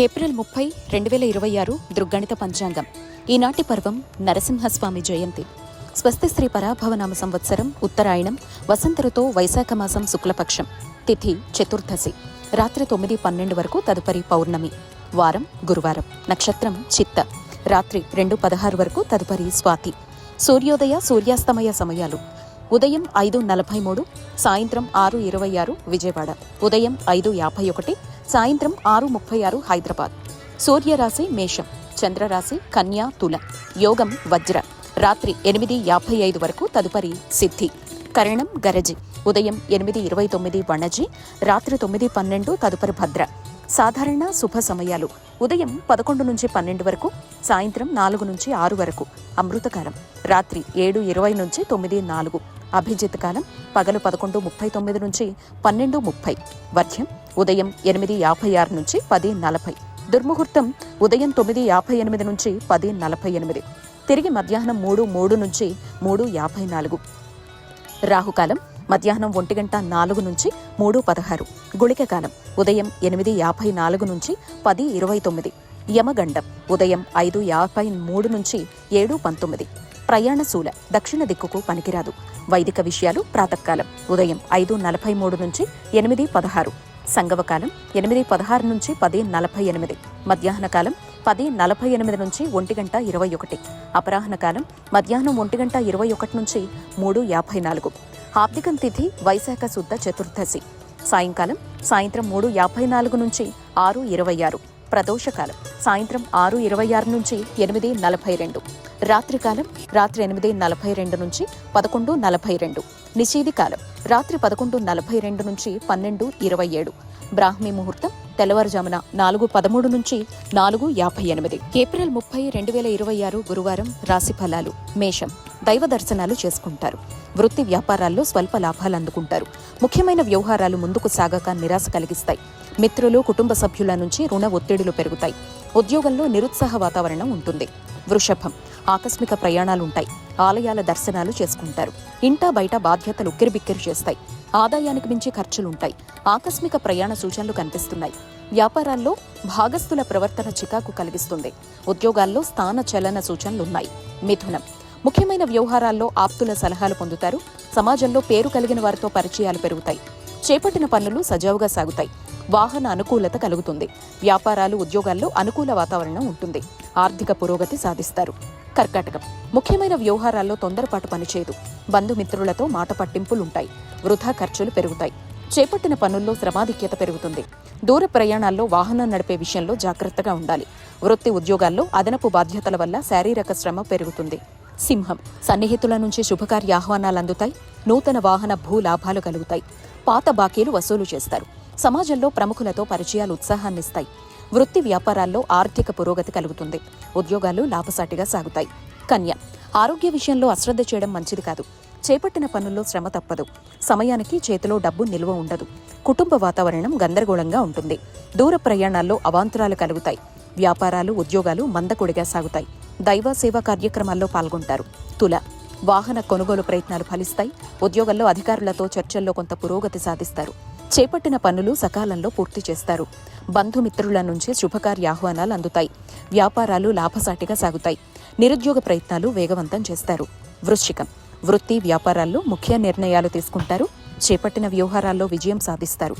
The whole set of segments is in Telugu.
ఏప్రిల్ 30, 2026 దృగ్గణిత పంచాంగం. ఈనాటి పర్వం నరసింహస్వామి జయంతి. స్వస్తి శ్రీ పరాభవనామ సంవత్సరం ఉత్తరాయణం, వసంత ఋతో వైశాఖ మాసం శుక్లపక్షం, తిథి చతుర్దశి, రాత్రి 9:12 వరకు, తదుపరి పౌర్ణమి, వారం గురువారం, నక్షత్రం చిత్త, రాత్రి 2:16 వరకు, తదుపరి స్వాతి. సూర్యోదయ సూర్యాస్తమయ సమయాలు: ఉదయం 5:43, సాయంత్రం 6:26 విజయవాడ, ఉదయం 5:51, సాయంత్రం 6:36 హైదరాబాద్. సూర్యరాశి మేషం, చంద్రరాశి కన్యా తుల, యోగం వజ్ర, రాత్రి 8:55 వరకు, తదుపరి సిద్ధి. కరణం గరజి, ఉదయం 8:29 వణజి, రాత్రి 9:12, తదుపరి భద్ర. సాధారణ శుభ సమయాలు: ఉదయం 11 నుంచి 12 వరకు, సాయంత్రం 4 నుంచి 6 వరకు. అమృతకాలం రాత్రి 7:20 నుంచి 9:04. అభిజిత్ కాలం పగలు 11:39 నుంచి 12:30. వర్ధ్యం ఉదయం 8:56 నుంచి 10:40. దుర్ముహూర్తం ఉదయం 9:58 నుంచి 10:48. తిరిగి మధ్యాహ్నం 3:03 నుంచి 3:54. రాహుకాలం మధ్యాహ్నం 1:04 నుంచి 3:16. గుళిక కాలం ఉదయం 8:54 నుంచి 10:29. యమగండం ఉదయం 5:53 నుంచి 7:19. ప్రయాణశూల దక్షిణ దిక్కుకు పనికిరాదు. వైదిక విషయాలు ప్రాతకాలం ఉదయం 5:43 నుంచి 8:16. సంగవకాలం 8:16 నుంచి 10:48. మధ్యాహ్న కాలం 10:48 నుంచి 1:21. అపరాహ్న కాలం మధ్యాహ్నం 1:21 నుంచి 3:54. ఆబ్దికం తిథి వైశాఖ శుద్ధ చతుర్దశి. సాయంకాలం సాయంత్రం 3:54 నుంచి 6:26. ప్రదోషకాలం సాయంత్రం 6:26 నుంచి 8:42. రాత్రికాలం రాత్రి 8:42 నుంచి 11:42. నిషీధి కాలం రాత్రి 11:42 నుంచి 12:27. బ్రాహ్మీ ముహూర్తం తెల్లవారుజామున 4:13 నుంచి 4:58. ఏప్రిల్ 30, 2026 గురువారం. రాశి ఫలాలు: మేషం, దైవ దర్శనాలు చేసుకుంటారు. వృత్తి వ్యాపారాల్లో స్వల్ప లాభాలు అందుకుంటారు. ముఖ్యమైన వ్యవహారాలు ముందుకు సాగక నిరాశ కలిగిస్తాయి. మిత్రులు కుటుంబ సభ్యుల నుంచి రుణ ఒత్తిడులు పెరుగుతాయి. ఉద్యోగంలో నిరుత్సాహ వాతావరణం ఉంటుంది. వృషభం, ఆకస్మిక ప్రయాణాలుంటాయి. ఆలయాల దర్శనాలు చేసుకుంటారు. ఇంటా బయట బాధ్యతలు ఉక్కిరిబిక్కిరి చేస్తాయి. ఆదాయానికి మించి ఖర్చులుంటాయి. ఆకస్మిక ప్రయాణ సూచనలు కనిపిస్తున్నాయి. వ్యాపారాల్లో భాగస్థుల ప్రవర్తన చికాకు కలిగిస్తుంది. ఉద్యోగాల్లో స్థాన చలన సూచనలున్నాయి. మిథునం, ముఖ్యమైన వ్యవహారాల్లో ఆప్తుల సలహాలు పొందుతారు. సమాజంలో పేరు కలిగిన వారితో పరిచయాలు పెరుగుతాయి. చేపట్టిన పనులు సజావుగా సాగుతాయి. వాహన అనుకూలత కలుగుతుంది. వ్యాపారాలు ఉద్యోగాల్లో అనుకూల వాతావరణం ఉంటుంది. ఆర్థిక పురోగతి సాధిస్తారు. కర్కాటకం, ముఖ్యమైన వ్యవహారాల్లో తొందరపాటు పనిచేయదు. బంధుమిత్రులతో మాట పట్టింపులుంటాయి. వృధా ఖర్చులు పెరుగుతాయి. చేపట్టిన పనుల్లో శ్రమాధిక్యత పెరుగుతుంది. దూర ప్రయాణాల్లో వాహనం నడిపే విషయంలో జాగ్రత్తగా ఉండాలి. వృత్తి ఉద్యోగాల్లో అదనపు బాధ్యతల వల్ల శారీరక శ్రమ పెరుగుతుంది. సింహం, సన్నిహితుల నుంచి శుభకార్య ఆహ్వానాలు అందుతాయి. నూతన వాహన భూ లాభాలు కలుగుతాయి. పాత బాకీలు వసూలు చేస్తారు. సమాజంలో ప్రముఖులతో పరిచయాలు ఉత్సాహాన్నిస్తాయి. వృత్తి వ్యాపారాల్లో ఆర్థిక పురోగతి కలుగుతుంది. ఉద్యోగాలు లాభసాటిగా సాగుతాయి. కన్య, ఆరోగ్య విషయంలో అశ్రద్ధ చేయడం మంచిది కాదు. చేపట్టిన పనుల్లో శ్రమ తప్పదు. సమయానికి చేతిలో డబ్బు నిల్వ ఉండదు. కుటుంబ వాతావరణం గందరగోళంగా ఉంటుంది. దూర ప్రయాణాల్లో అవాంతరాలు కలుగుతాయి. వ్యాపారాలు ఉద్యోగాలు మందకొడిగా సాగుతాయి. దైవ సేవా కార్యక్రమాల్లో పాల్గొంటారు. తుల, వాహన కొనుగోలు ప్రయత్నాలు ఫలిస్తాయి. ఉద్యోగంలో అధికారులతో చర్చల్లో కొంత పురోగతి సాధిస్తారు. చేపట్టిన పనులు సకాలంలో పూర్తి చేస్తారు. బంధుమిత్రుల నుంచి శుభకార్య ఆహ్వానాలు అందుతాయి. వ్యాపారాలు లాభసాటిగా సాగుతాయి. నిరుద్యోగ ప్రయత్నాలు వేగవంతం చేస్తారు. వృశ్చికం, వృత్తి వ్యాపారాల్లో ముఖ్య నిర్ణయాలు తీసుకుంటారు. చేపట్టిన వ్యవహారాల్లో విజయం సాధిస్తారు.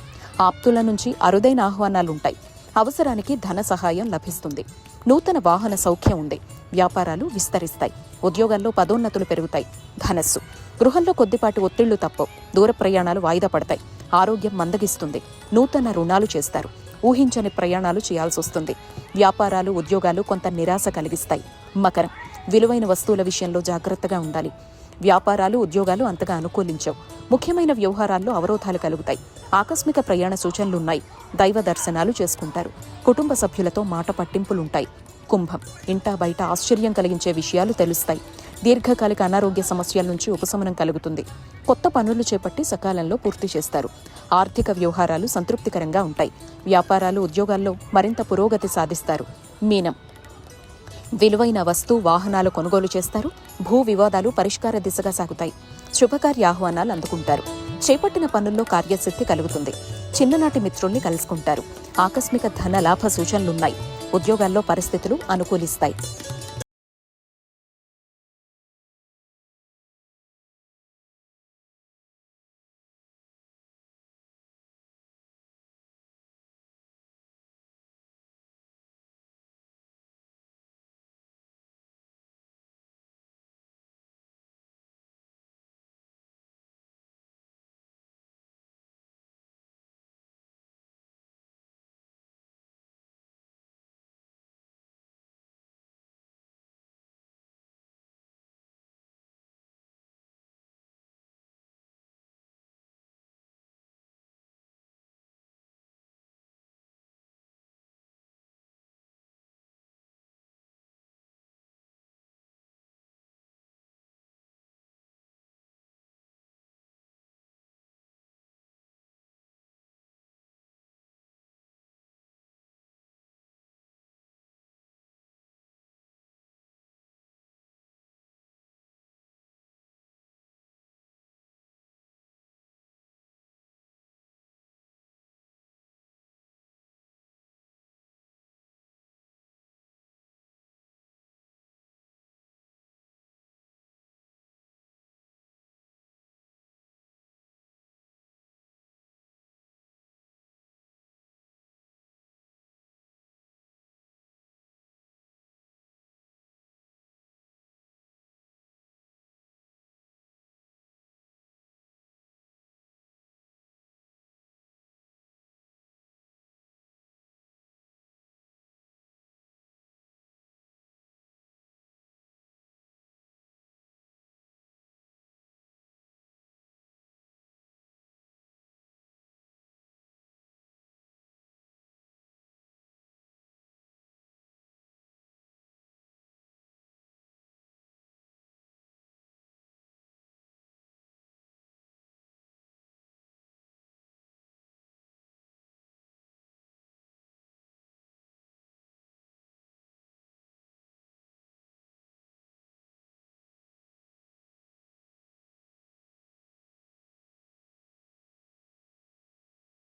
ఆప్తుల నుంచి అరుదైన ఆహ్వానాలుంటాయి. అవసరానికి ధన సహాయం లభిస్తుంది. నూతన వాహన సౌఖ్యం ఉంది. వ్యాపారాలు విస్తరిస్తాయి. ఉద్యోగాల్లో పదోన్నతులు పెరుగుతాయి. ధనస్సు, గృహంలో కొద్దిపాటి ఒత్తిళ్లు తప్పవు. దూర ప్రయాణాలు వాయిదా పడతాయి. ఆరోగ్యం మందగిస్తుంది. నూతన రుణాలు చేస్తారు. ఊహించని ప్రయాణాలు చేయాల్సి వస్తుంది. వ్యాపారాలు ఉద్యోగాలు కొంత నిరాశ కలిగిస్తాయి. మకరం, విలువైన వస్తువుల విషయంలో జాగ్రత్తగా ఉండాలి. వ్యాపారాలు ఉద్యోగాలు అంతగా అనుకూలించవు. ముఖ్యమైన వ్యవహారాల్లో అవరోధాలు కలుగుతాయి. ఆకస్మిక ప్రయాణ సూచనలున్నాయి. దైవ దర్శనాలు చేసుకుంటారు. కుటుంబ సభ్యులతో మాట పట్టింపులుంటాయి. కుంభం, ఇంటా బయట ఆశ్చర్యం కలిగించే విషయాలు తెలుస్తాయి. దీర్ఘకాలిక అనారోగ్య సమస్యల నుంచి ఉపశమనం కలుగుతుంది. కొత్త పనులు చేపట్టి సకాలంలో పూర్తి చేస్తారు. ఆర్థిక వ్యవహారాలు సంతృప్తికరంగా ఉంటాయి. వ్యాపారాలు ఉద్యోగాల్లో మరింత పురోగతి సాధిస్తారు. మీనం, విలువైన వస్తు వాహనాలు కొనుగోలు చేస్తారు. భూ వివాదాలు పరిష్కార దిశగా సాగుతాయి. శుభకార్య ఆహ్వానాలు అందుకుంటారు. చేపట్టిన పనుల్లో కార్యసిద్ధి కలుగుతుంది. చిన్ననాటి మిత్రుల్ని కలుసుకుంటారు. ఆకస్మిక ధన లాభ సూచనలున్నాయి. ఉద్యోగాల్లో పరిస్థితులు అనుకూలిస్తాయి.